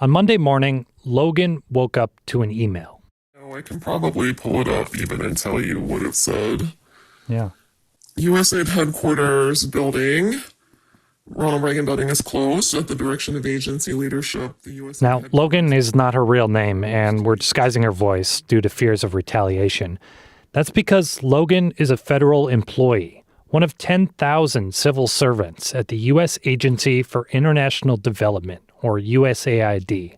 On Monday morning, Logan woke up to an email. I can probably pull it up even and tell you what it said. Yeah. USAID headquarters building. Ronald Reagan building is closed at the direction of agency leadership. The USAID Now, Logan is not her real name, and we're disguising her voice due to fears of retaliation. That's because Logan is a federal employee, one of 10,000 civil servants at the U.S. Agency for International Development, or USAID.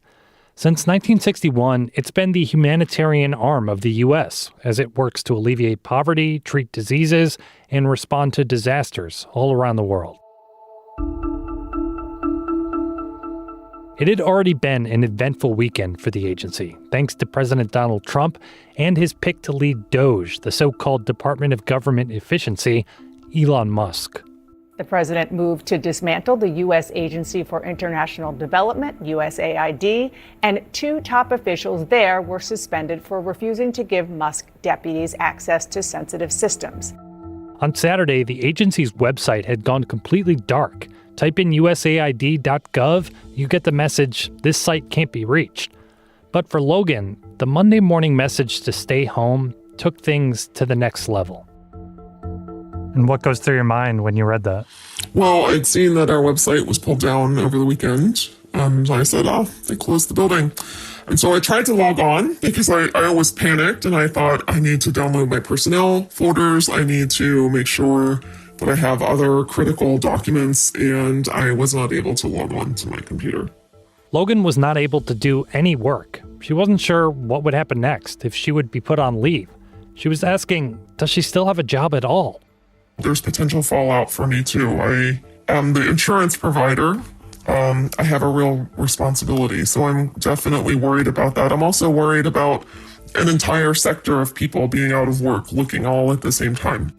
Since 1961, it's been the humanitarian arm of the U.S. as it works to alleviate poverty, treat diseases, and respond to disasters all around the world. It had already been an eventful weekend for the agency, thanks to President Donald Trump and his pick to lead DOGE, the so-called Department of Government Efficiency, Elon Musk. The president moved to dismantle the U.S. Agency for International Development, USAID, and 2 top officials there were suspended for refusing to give Musk deputies access to sensitive systems. On Saturday, the agency's website had gone completely dark. Type in usaid.gov, you get the message, this site can't be reached. But for Logan, the Monday morning message to stay home took things to the next level. And what goes through your mind when you read that? Well, I'd seen that our website was pulled down over the weekend, and I said, they closed the building. And so I tried to log on because I always panicked, and I thought I need to download my personnel folders. I need to make sure that I have other critical documents, and I was not able to log on to my computer. Logan was not able to do any work. She wasn't sure what would happen next, if she would be put on leave. She was asking, does she still have a job at all? There's potential fallout for me too. I am the insurance provider. I have a real responsibility, so I'm definitely worried about that. I'm also worried about an entire sector of people being out of work, looking all at the same time.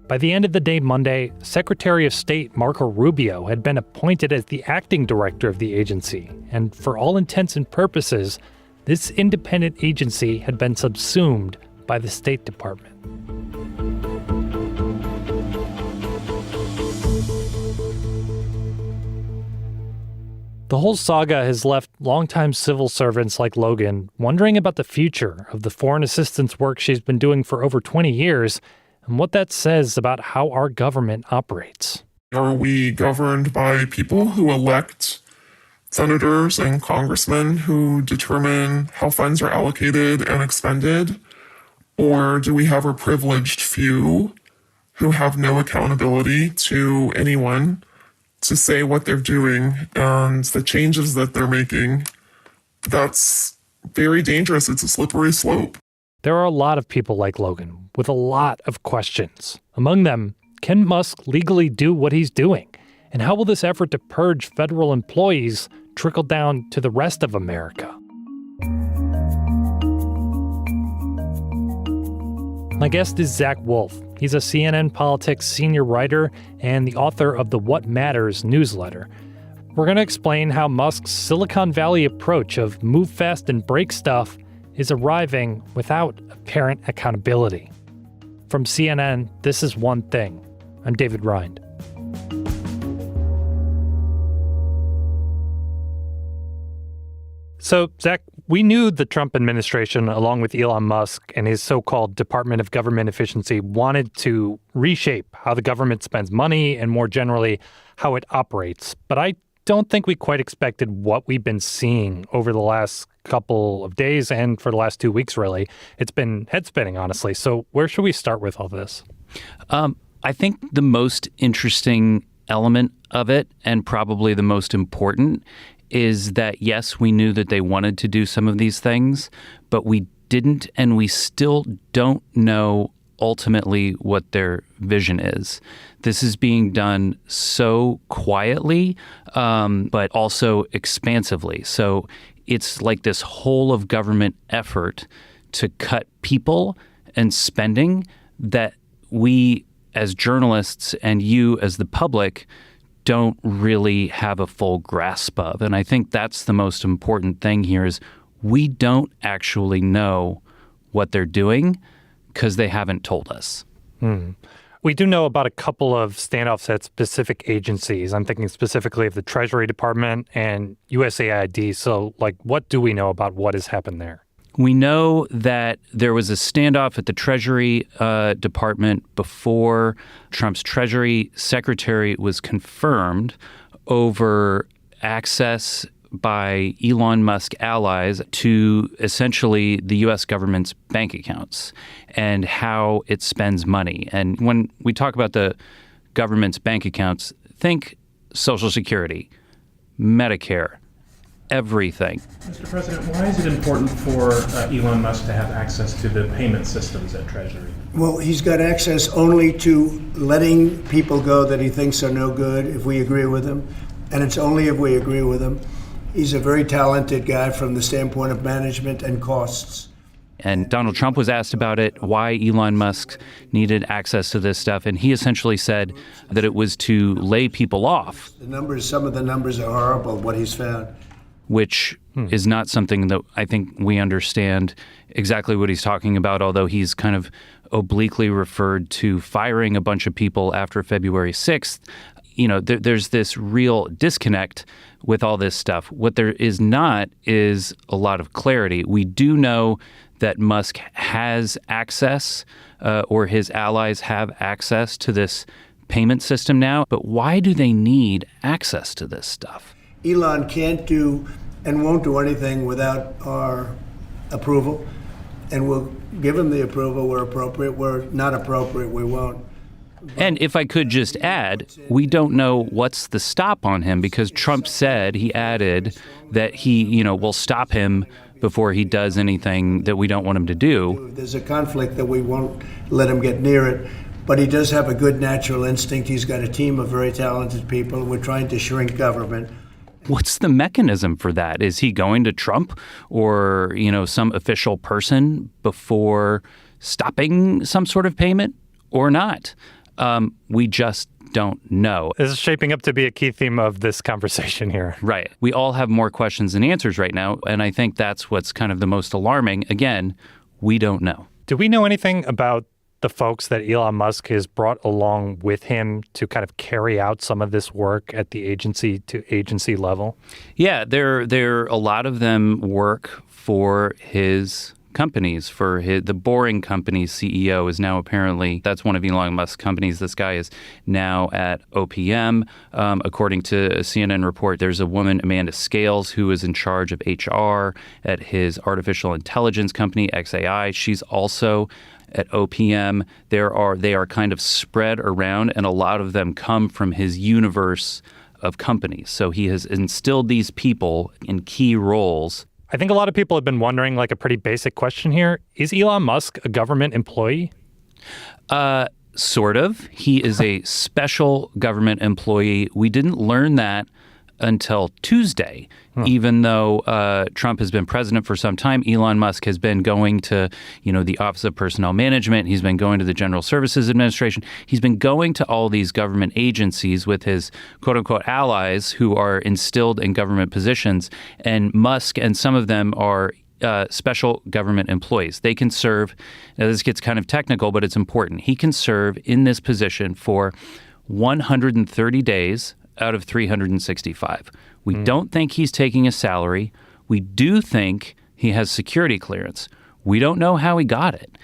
By the end of the day Monday, Secretary of State Marco Rubio had been appointed as the acting director of the agency, and for all intents and purposes, this independent agency had been subsumed by the State Department. The whole saga has left longtime civil servants like Logan wondering about the future of the foreign assistance work she's been doing for over 20 years and what that says about how our government operates. Are we governed by people who elect senators and congressmen who determine how funds are allocated and expended? Or do we have a privileged few who have no accountability to anyone to say what they're doing and the changes that they're making? That's very dangerous. It's a slippery slope. There are a lot of people like Logan with a lot of questions. Among them, can Musk legally do what he's doing? And how will this effort to purge federal employees trickle down to the rest of America? My guest is Zach Wolf. He's a CNN Politics senior writer and the author of the What Matters newsletter. We're going to explain how Musk's Silicon Valley approach of move fast and break stuff is arriving without apparent accountability. From CNN, this is One Thing. I'm David Rind. So, Zach, we knew the Trump administration, along with Elon Musk and his so-called Department of Government Efficiency, wanted to reshape how the government spends money and more generally how it operates. But I don't think we quite expected what we've been seeing over the last couple of days and for the last 2 weeks, really. It's been head-spinning, honestly. So where should we start with all this? I think the most interesting element of it, and probably the most important, is that, yes, we knew that they wanted to do some of these things, but we didn't, and we still don't know ultimately what their vision is. This is being done so quietly, but also expansively. So it's like this whole of government effort to cut people and spending that we as journalists and you as the public don't really have a full grasp of. And I think that's the most important thing here is we don't actually know what they're doing because they haven't told us. We do know about a couple of standoffs at specific agencies. I'm thinking specifically of the Treasury Department and USAID. So, what do we know about what has happened there? We know that there was a standoff at the Treasury Department before Trump's Treasury Secretary was confirmed over access by Elon Musk allies to essentially the U.S. government's bank accounts and how it spends money. And when we talk about the government's bank accounts, think Social Security, Medicare, everything. Mr. President, why is it important for Elon Musk to have access to the payment systems at Treasury? Well, he's got access only to letting people go that he thinks are no good if we agree with him, and it's only if we agree with him. He's a very talented guy from the standpoint of management and costs. And Donald Trump was asked about it, why Elon Musk needed access to this stuff, and he essentially said that it was to lay people off. Some of the numbers are horrible, what he's found. Which is not something that I think we understand exactly what he's talking about, although he's kind of obliquely referred to firing a bunch of people after February 6th. There's this real disconnect with all this stuff. What there is not is a lot of clarity. We do know that Musk has access, or his allies have access to this payment system now, but why do they need access to this stuff? Elon can't do and won't do anything without our approval, and we'll give him the approval where appropriate. Where not appropriate, we won't. And if I could just add, we don't know what's the stop on him, because Trump said, he added that he, will stop him before he does anything that we don't want him to do. There's a conflict that we won't let him get near it, but he does have a good natural instinct. He's got a team of very talented people. We're trying to shrink government. What's the mechanism for that? Is he going to Trump or, some official person before stopping some sort of payment or not? We just don't know. This is shaping up to be a key theme of this conversation here. Right. We all have more questions than answers right now, and I think that's what's kind of the most alarming. Again, we don't know. Do we know anything about the folks that Elon Musk has brought along with him to kind of carry out some of this work at the agency to agency level? Yeah, a lot of them work for his companies. The Boring Company's CEO is now apparently, that's one of Elon Musk's companies. This guy is now at OPM. According to a CNN report, there's a woman, Amanda Scales, who is in charge of HR at his artificial intelligence company, XAI. She's also at OPM. They are kind of spread around, and a lot of them come from his universe of companies. So he has instilled these people in key roles. I think a lot of people have been wondering, a pretty basic question here. Is Elon Musk a government employee? Sort of. He is a special government employee. We didn't learn that until Tuesday, even though Trump has been president for some time. Elon Musk has been going to, the Office of Personnel Management. He's been going to the General Services Administration. He's been going to all these government agencies with his quote unquote allies who are instilled in government positions. And Musk and some of them are special government employees. They can serve, now this gets kind of technical, but it's important. He can serve in this position for 130 days out of 365. We don't think he's taking a salary. We do think he has security clearance. We don't know how he got it.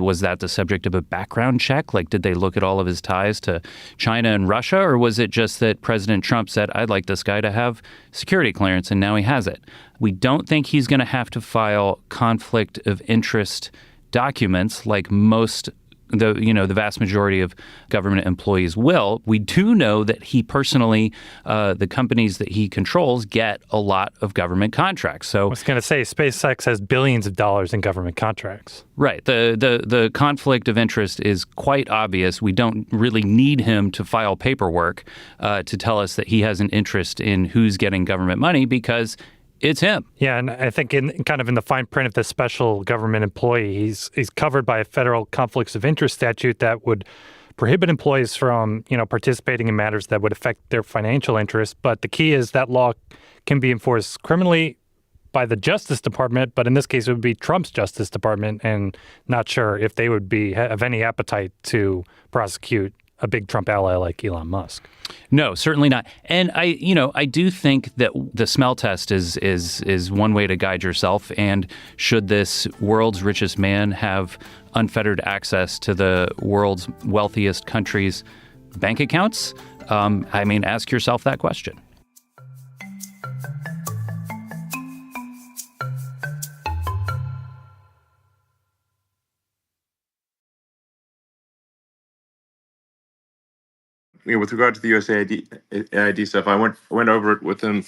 Was that the subject of a background check? Did they look at all of his ties to China and Russia? Or was it just that President Trump said, I'd like this guy to have security clearance, and now he has it? We don't think he's going to have to file conflict of interest documents like most the vast majority of government employees will. We do know that he personally, the companies that he controls, get a lot of government contracts. So I was going to say, SpaceX has billions of dollars in government contracts. Right. The conflict of interest is quite obvious. We don't really need him to file paperwork to tell us that he has an interest in who's getting government money, because it's him. Yeah, and I think in the fine print of the special government employee, he's covered by a federal conflicts of interest statute that would prohibit employees from, participating in matters that would affect their financial interests. But the key is that law can be enforced criminally by the Justice Department, but in this case, it would be Trump's Justice Department, and not sure if they would have any appetite to prosecute a big Trump ally like Elon Musk. No, certainly not. And I do think that the smell test is one way to guide yourself. And should this world's richest man have unfettered access to the world's wealthiest country's bank accounts? Ask yourself that question. With regard to the USAID stuff, I went over it with him,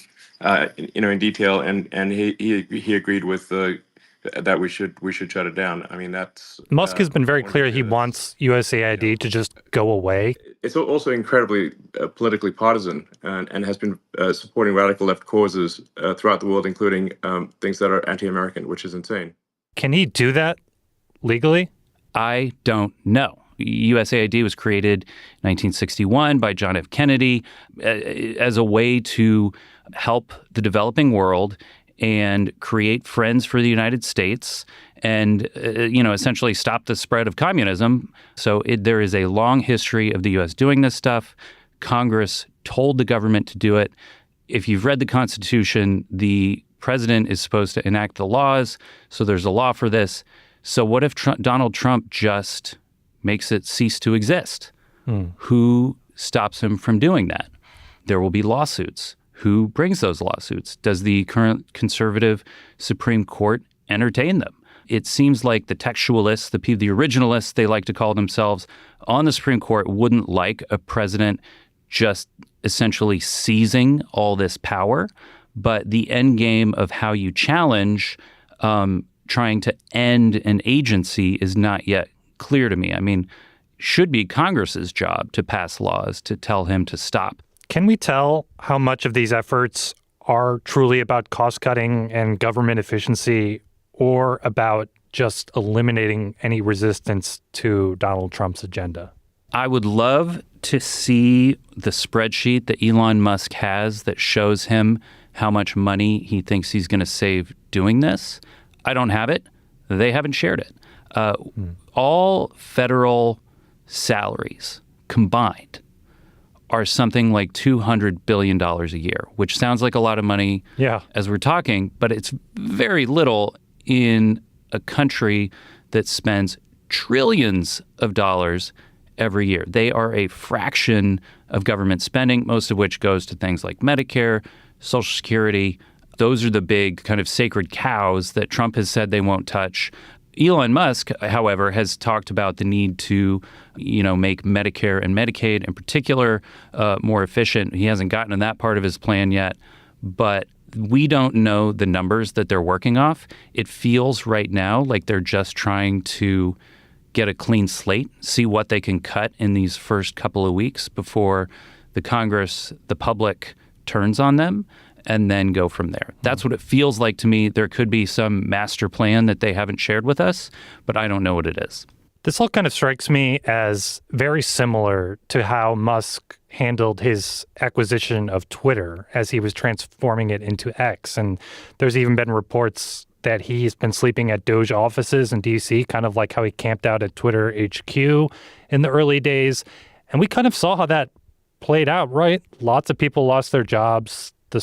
in detail, and he agreed with that we should shut it down. I mean, that's Musk has been very clear he wants USAID to just go away. It's also incredibly politically partisan, and has been supporting radical left causes throughout the world, including things that are anti-American, which is insane. Can he do that legally? I don't know. USAID was created in 1961 by John F. Kennedy as a way to help the developing world and create friends for the United States and, essentially stop the spread of communism. So there is a long history of the U.S. doing this stuff. Congress told the government to do it. If you've read the Constitution, the president is supposed to enact the laws. So there's a law for this. So what if Donald Trump just makes it cease to exist? Who stops him from doing that? There will be lawsuits. Who brings those lawsuits? Does the current conservative Supreme Court entertain them? It seems like the textualists, the originalists, they like to call themselves, on the Supreme Court wouldn't like a president just essentially seizing all this power. But the end game of how you challenge trying to end an agency is not yet clear to me. I mean, should be Congress's job to pass laws to tell him to stop. Can we tell how much of these efforts are truly about cost cutting and government efficiency, or about just eliminating any resistance to Donald Trump's agenda? I would love to see the spreadsheet that Elon Musk has that shows him how much money he thinks he's going to save doing this. I don't have it. They haven't shared it. All federal salaries combined are something like $200 billion a year, which sounds like a lot of money as we're talking, but it's very little in a country that spends trillions of dollars every year. They are a fraction of government spending, most of which goes to things like Medicare, Social Security. Those are the big kind of sacred cows that Trump has said they won't touch. Elon Musk, however, has talked about the need to, make Medicare and Medicaid in particular more efficient. He hasn't gotten to that part of his plan yet, but we don't know the numbers that they're working off. It feels right now like they're just trying to get a clean slate, see what they can cut in these first couple of weeks before the Congress, the public turns on them, and then go from there. That's what it feels like to me. There could be some master plan that they haven't shared with us, but I don't know what it is. This all kind of strikes me as very similar to how Musk handled his acquisition of Twitter as he was transforming it into X. And there's even been reports that he's been sleeping at Doge offices in D.C., kind of like how he camped out at Twitter HQ in the early days. And we kind of saw how that played out, right? Lots of people lost their jobs. The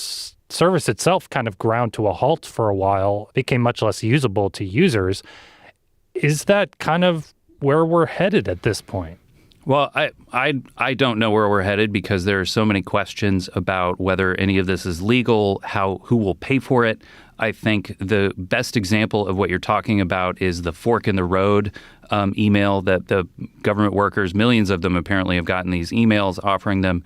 service itself kind of ground to a halt for a while, became much less usable to users. Is that kind of where we're headed at this point? Well, I don't know where we're headed because there are so many questions about whether any of this is legal, who will pay for it. I think the best example of what you're talking about is the fork in the road email that the government workers, millions of them apparently have gotten these emails offering them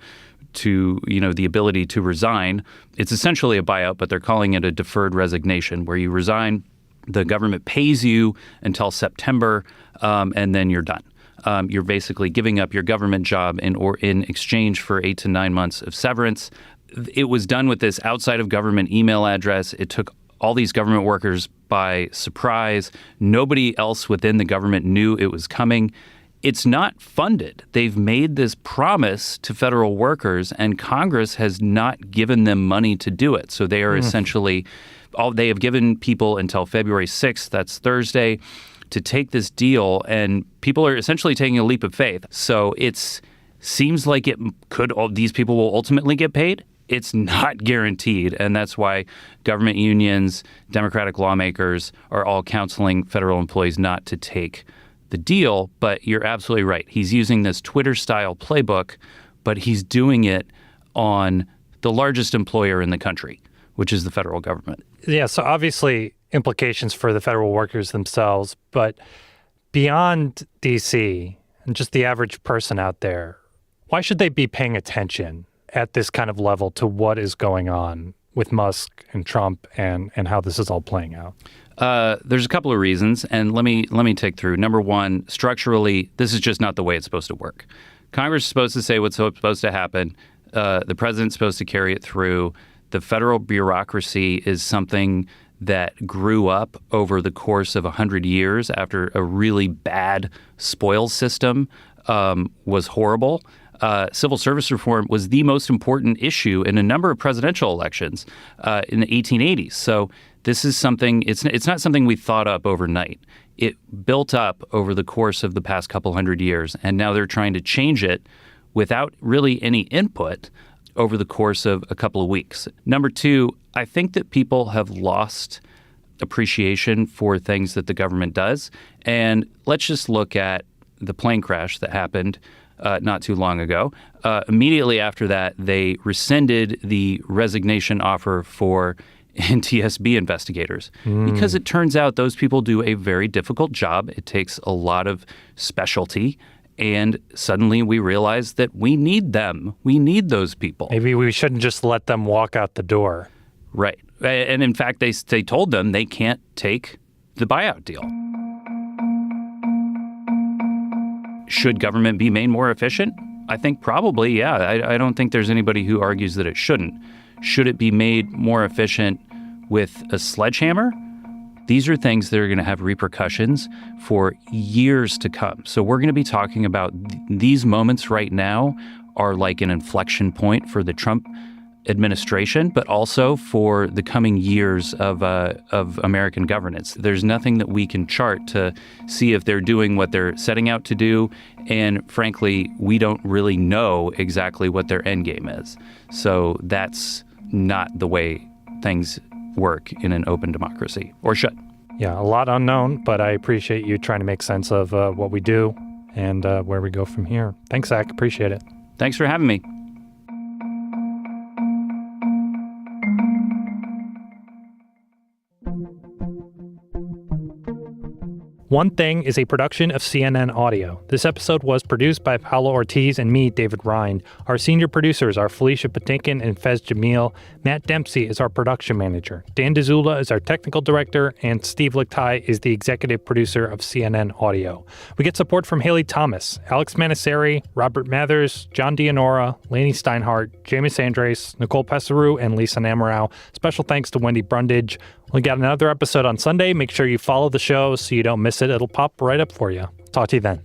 to, the ability to resign. It's essentially a buyout, but they're calling it a deferred resignation, where you resign, the government pays you until September, and then you're done. You're basically giving up your government job in exchange for 8 to 9 months of severance. It was done with this outside of government email address. It took all these government workers by surprise. Nobody else within the government knew it was coming. it's not funded. They've made this promise to federal workers, and Congress has not given them money to do it. So they are essentially, they have given people until February 6th, that's Thursday, to take this deal, and people are essentially taking a leap of faith. So it seems like these people will ultimately get paid. It's not guaranteed, and that's why government unions, Democratic lawmakers are all counseling federal employees not to take the deal. But you're absolutely right. He's using this Twitter-style playbook, but he's doing it on the largest employer in the country, which is the federal government. Yeah, so obviously implications for the federal workers themselves, but beyond D.C. and just the average person out there, why should they be paying attention at this kind of level to what is going on with Musk and Trump and how this is all playing out? There's a couple of reasons, and let me take through. Number one, structurally, this is just not the way it's supposed to work. Congress is supposed to say what's supposed to happen. The president's supposed to carry it through. The federal bureaucracy is something that grew up over the course of 100 years after a really bad spoils system was horrible. Civil service reform was the most important issue in a number of presidential elections in the 1880s. So this is something, it's not something we thought up overnight. It built up over the course of the past couple hundred years, and now they're trying to change it without really any input over the course of a couple of weeks. Number two, I think that people have lost appreciation for things that the government does. And let's just look at the plane crash that happened not too long ago. Immediately after that, they rescinded the resignation offer for NTSB investigators because it turns out those people do a very difficult job. It takes a lot of specialty. And suddenly we realize that we need them. We need those people. Maybe we shouldn't just let them walk out the door. Right. And in fact, they told them they can't take the buyout deal. Should government be made more efficient? I think probably, yeah. I don't think there's anybody who argues that it shouldn't. Should it be made more efficient with a sledgehammer? These are things that are going to have repercussions for years to come. So we're going to be talking about these moments right now are like an inflection point for the Trump administration, but also for the coming years of American governance. There's nothing that we can chart to see if they're doing what they're setting out to do. And frankly, we don't really know exactly what their end game is. So that's not the way things work in an open democracy, or should. Yeah, a lot unknown, but I appreciate you trying to make sense of what we do and where we go from here. Thanks, Zach. Appreciate it. Thanks for having me. One Thing is a production of CNN Audio. This episode was produced by Paolo Ortiz and me, David Rind. Our senior producers are Felicia Patinkin and Fez Jamil. Matt Dempsey is our production manager. Dan DeZula is our technical director, and Steve Lichtai is the executive producer of CNN Audio. We get support from Haley Thomas, Alex Manasseri, Robert Mathers, John Dianora, Lainey Steinhardt, Jameis Andres, Nicole Pesseru, and Lisa Namarau. Special thanks to Wendy Brundage. We got another episode on Sunday. Make sure you follow the show so you don't miss it. It'll pop right up for you. Talk to you then.